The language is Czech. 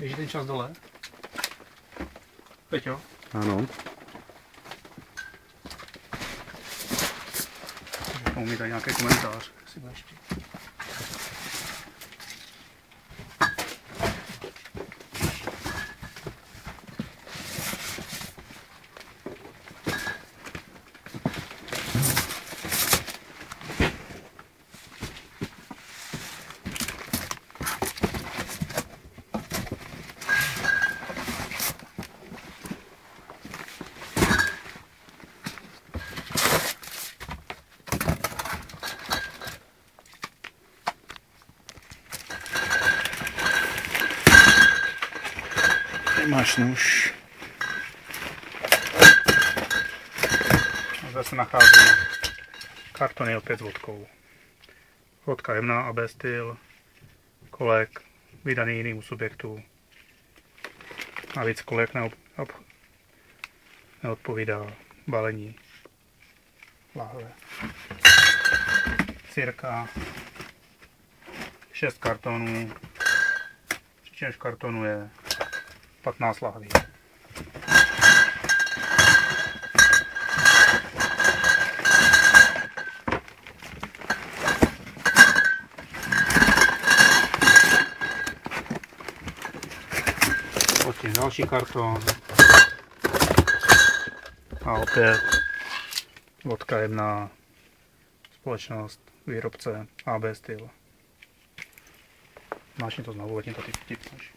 Běží ten čas dole? Peťo? Ano. Umí tady nějaký komentář. Si budeš chtít. Máš nůž. Zde se nachází kartony opět s vodkou. Vodka jemná, AB styl, kolek, vydaný jinému subjektu. Navíc kolek neodpovídá balení lahve. Cirka 6 kartonů, přičemž kartonu je 15 lahví. Potom další karton. A opět vodka jemná, společnost, výrobce AB styl. Máš to znovu, letím to ty tipneš.